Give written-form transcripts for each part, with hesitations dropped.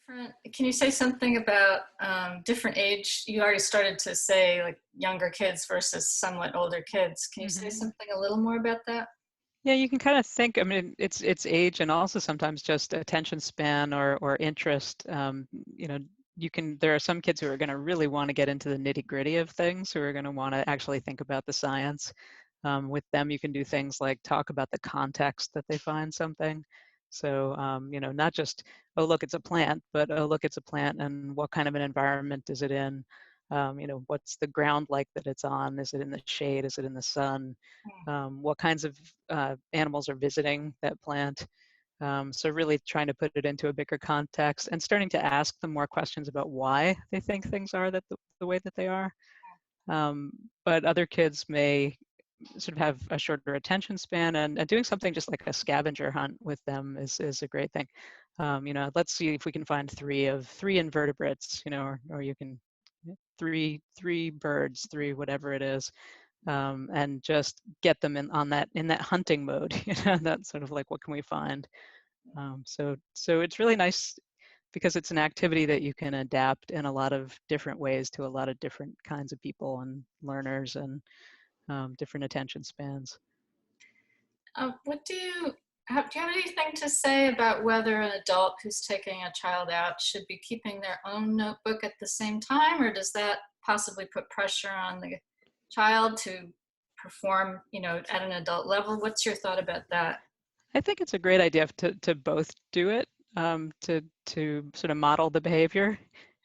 Can you say something about different age? You already started to say like younger kids versus somewhat older kids. Can you say Hmm. something a little more about that? Yeah, you can kind of think, I mean, it's age and also sometimes just attention span or interest. You know, there are some kids who are going to really want to get into the nitty-gritty of things, who are going to want to actually think about the science. With them, you can do things like talk about the context that they find something. So, you know, not just, oh, look, it's a plant, but oh, look, it's a plant, and what kind of an environment is it in? You know, what's the ground like that it's on? Is it in the shade? Is it in the sun? What kinds of animals are visiting that plant. So really trying to put it into a bigger context and starting to ask them more questions about why they think things are the way that they are. Um, but other kids may sort of have a shorter attention span, and doing something just like a scavenger hunt with them is a great thing. You know, let's see if we can find three invertebrates, you know, or you can three birds, three whatever it is, and just get them in that hunting mode. You know, that's sort of like, what can we find? So it's really nice because it's an activity that you can adapt in a lot of different ways to a lot of different kinds of people and learners and different attention spans. What do you have anything to say about whether an adult who's taking a child out should be keeping their own notebook at the same time, or does that possibly put pressure on the child to perform, at an adult level? What's your thought about that? I think it's a great idea to both do it, to sort of model the behavior.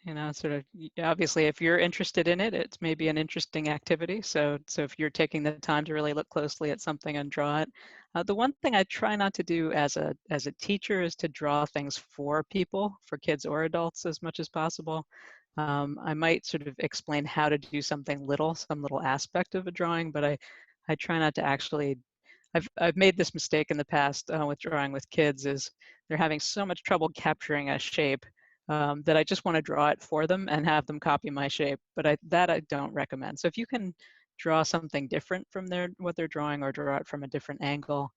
You know, sort of obviously, if you're interested in it, it's maybe an interesting activity. So if you're taking the time to really look closely at something and draw it, the one thing I try not to do as a teacher is to draw things for people, for kids or adults, as much as possible. I might sort of explain how to do something little, some little aspect of a drawing, but I try not to actually. I've made this mistake in the past with drawing with kids. Is they're having so much trouble capturing a shape that I just want to draw it for them and have them copy my shape. But I don't recommend. So if you can draw something different from what they're drawing, or draw it from a different angle,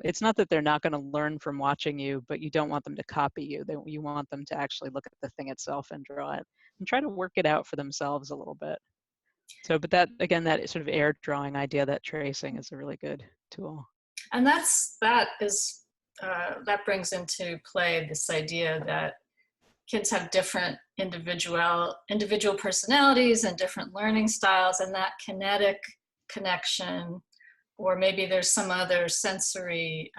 it's not that they're not going to learn from watching you, but you don't want them to copy you. You want them to actually look at the thing itself and draw it and try to work it out for themselves a little bit. So, but that again, that sort of air drawing idea, that tracing is a really good tool. And that brings into play this idea that kids have different individual personalities and different learning styles, and that kinetic connection, or maybe there's some other sensory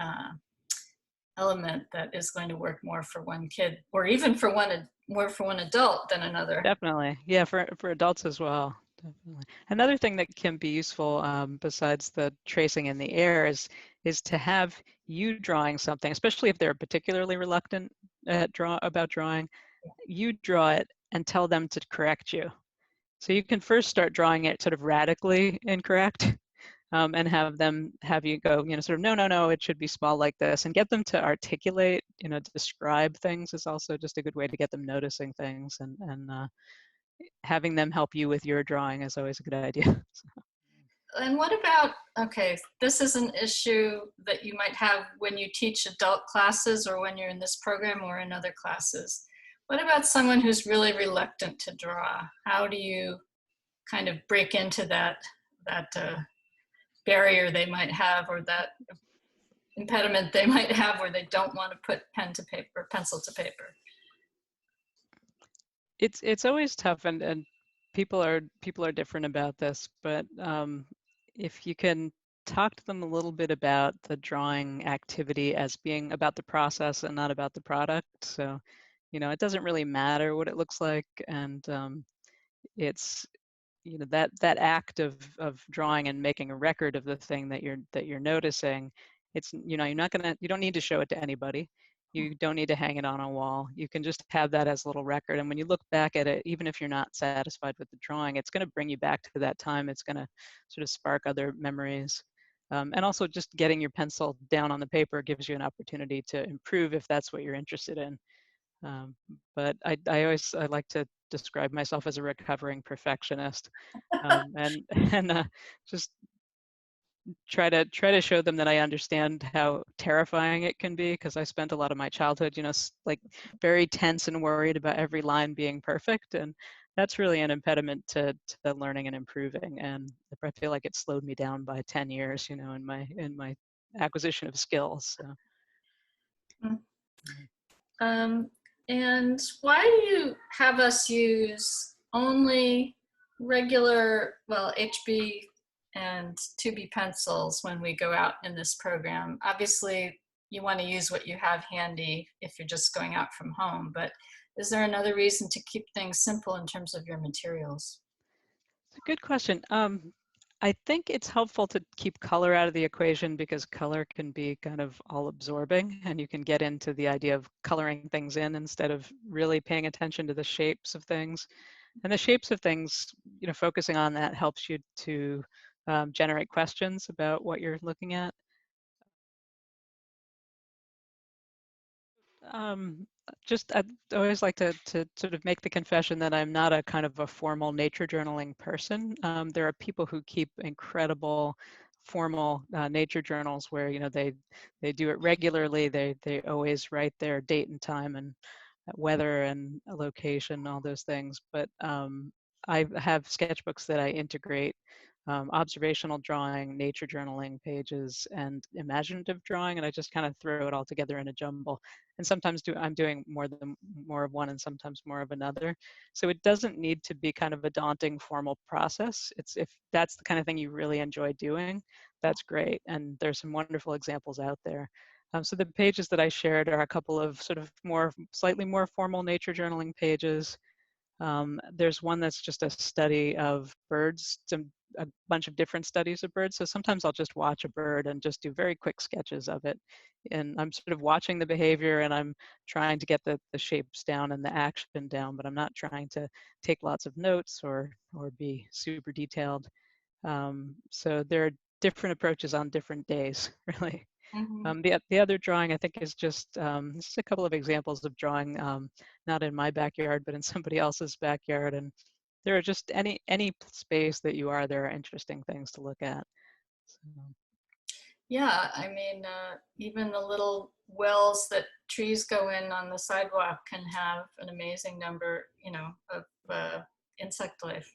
element that is going to work more for one kid, or even more for one adult than another. Definitely. Yeah, for adults as well. Definitely. Another thing that can be useful, besides the tracing in the air, is to have you drawing something, especially if they're particularly reluctant about drawing. You draw it and tell them to correct you. So you can first start drawing it sort of radically incorrect, and have you go, you know, sort of, no, no, no, it should be small like this, and get them to articulate, you know, describe things is also just a good way to get them noticing things, and having them help you with your drawing is always a good idea. And what about, okay, this is an issue that you might have when you teach adult classes, or when you're in this program or in other classes. What about someone who's really reluctant to draw? How do you kind of break into that barrier they might have, or that impediment they might have, where they don't want to put pen to paper, pencil to paper? It's always tough, and people are different about this, but if you can talk to them a little bit about the drawing activity as being about the process and not about the product. So, you know, it doesn't really matter what it looks like, and it's, you know, that act of drawing and making a record of the thing that you're noticing. It's, you know, you don't need to show it to anybody. You don't need to hang it on a wall. You can just have that as a little record, and when you look back at it, even if you're not satisfied with the drawing, it's going to bring you back to that time. It's going to sort of spark other memories. And also, just getting your pencil down on the paper gives you an opportunity to improve if that's what you're interested in. um, but I like to describe myself as a recovering perfectionist, and and just try to show them that I understand how terrifying it can be, because I spent a lot of my childhood, like very tense and worried about every line being perfect, and that's really an impediment to learning and improving. And I feel like it slowed me down by 10 years, in my acquisition of skills. So. Mm. Mm. And why do you have us use only regular, well, HB and 2B pencils when we go out in this program? Obviously, you want to use what you have handy if you're just going out from home, but is there another reason to keep things simple in terms of your materials? It's a good question. I think it's helpful to keep color out of the equation, because color can be kind of all absorbing, and you can get into the idea of coloring things in instead of really paying attention to the shapes of things. And the shapes of things, focusing on that helps you to generate questions about what you're looking at. Um, I always like to sort of make the confession that I'm not a kind of a formal nature journaling person. There are people who keep incredible formal nature journals where they do it regularly. They always write their date and time and weather and a location, all those things. But I have sketchbooks that I integrate observational drawing, nature journaling pages, and imaginative drawing, and I just kind of throw it all together in a jumble. And sometimes I'm doing more of one, and sometimes more of another. So it doesn't need to be kind of a daunting formal process. It's if that's the kind of thing you really enjoy doing, that's great. And there's some wonderful examples out there. So the pages that I shared are a couple of sort of slightly more formal nature journaling pages. There's one that's just a study of birds, a bunch of different studies of birds. So sometimes I'll just watch a bird and just do very quick sketches of it. And I'm sort of watching the behavior, and I'm trying to get the shapes down and the action down, but I'm not trying to take lots of notes or be super detailed. So there are different approaches on different days, really. Mm-hmm. The other drawing I think is just this is a couple of examples of drawing, not in my backyard, but in somebody else's backyard. And there are just any space that you are, there are interesting things to look at. So, Yeah, I mean, even the little wells that trees go in on the sidewalk can have an amazing number, of insect life.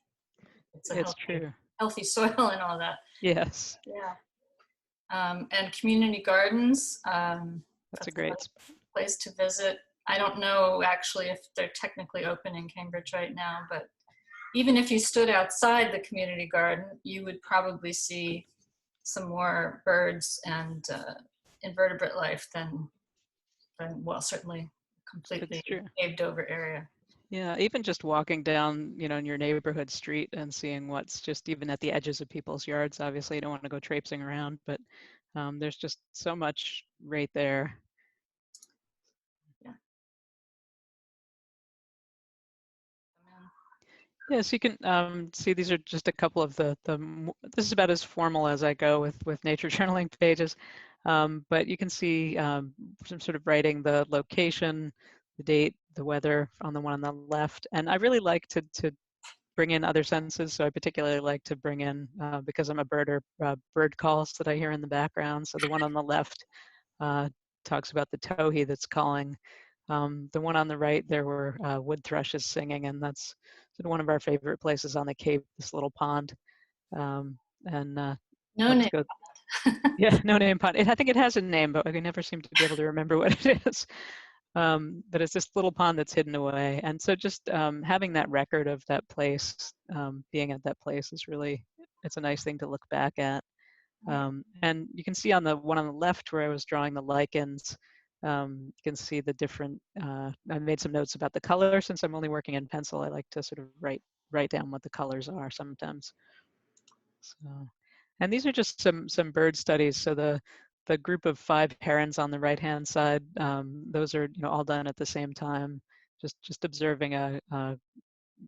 It's a it's true. healthy soil and all that. Yes, Yeah. And community gardens, that's a that's great. another place to visit. I don't know actually if they're technically open in Cambridge right now, but even if you stood outside the community garden, you would probably see some more birds and invertebrate life than well, certainly It's completely true. paved over area. Yeah, even just walking down, in your neighborhood street and seeing what's just even at the edges of people's yards. Obviously, you don't want to go traipsing around, but there's just so much right there. Yeah. Yes, you can see these are just a couple of this is about as formal as I go with nature journaling pages, but you can see some sort of writing the location, the date, the weather on the one on the left. And I really like to bring in other senses. So I particularly like to bring in, because I'm a birder, bird calls that I hear in the background. So the one on the left uh, talks about the towhee that's calling. The one on the right, there were wood thrushes singing, and that's sort of one of our favorite places on the Cape, this little pond. Um, and No I'll name. just go, yeah, no name pond. I think it has a name, but I can never seem to be able to remember what it is. But it's this little pond that's hidden away. And so just having that record of that place, being at that place is really, it's a nice thing to look back at. And you can see on the one on the left where I was drawing the lichens, you can see the different, I made some notes about the color. Since I'm only working in pencil, I like to sort of write down what the colors are sometimes. So, and these are just some bird studies. So the group of 5 herons on the right-hand side, those are all done at the same time. Just observing a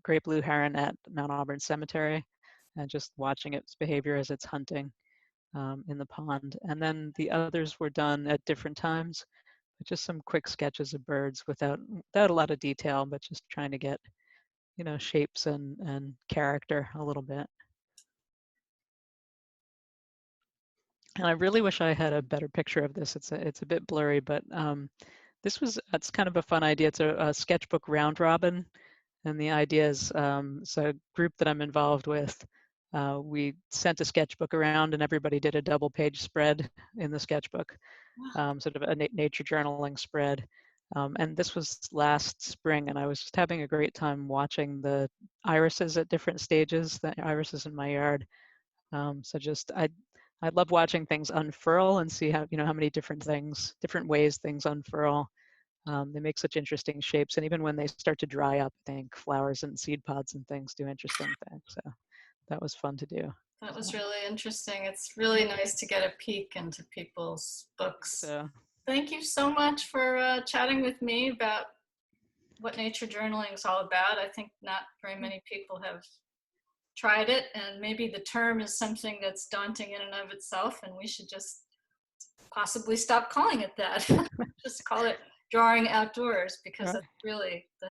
great blue heron at Mount Auburn Cemetery, and just watching its behavior as it's hunting in the pond. And then the others were done at different times, but just some quick sketches of birds without a lot of detail, but just trying to get shapes and character a little bit. And I really wish I had a better picture of this. It's a bit blurry, but that's kind of a fun idea. It's a sketchbook round robin, and the idea is it's a group that I'm involved with. We sent a sketchbook around, and everybody did a double page spread in the sketchbook, sort of a nature journaling spread. And this was last spring, and I was just having a great time watching the irises at different stages, the irises in my yard. So just I love watching things unfurl and see how, how many different ways things unfurl. They make such interesting shapes, and even when they start to dry up, I think flowers and seed pods and things do interesting things. So that was fun to do. That was So, really interesting. It's really nice to get a peek into people's books. so Thank you so much for chatting with me about what nature journaling is all about. I think not very many people have tried it, and maybe the term is something that's daunting in and of itself, and we should just possibly stop calling it that. Just call it drawing outdoors, because right. that's really the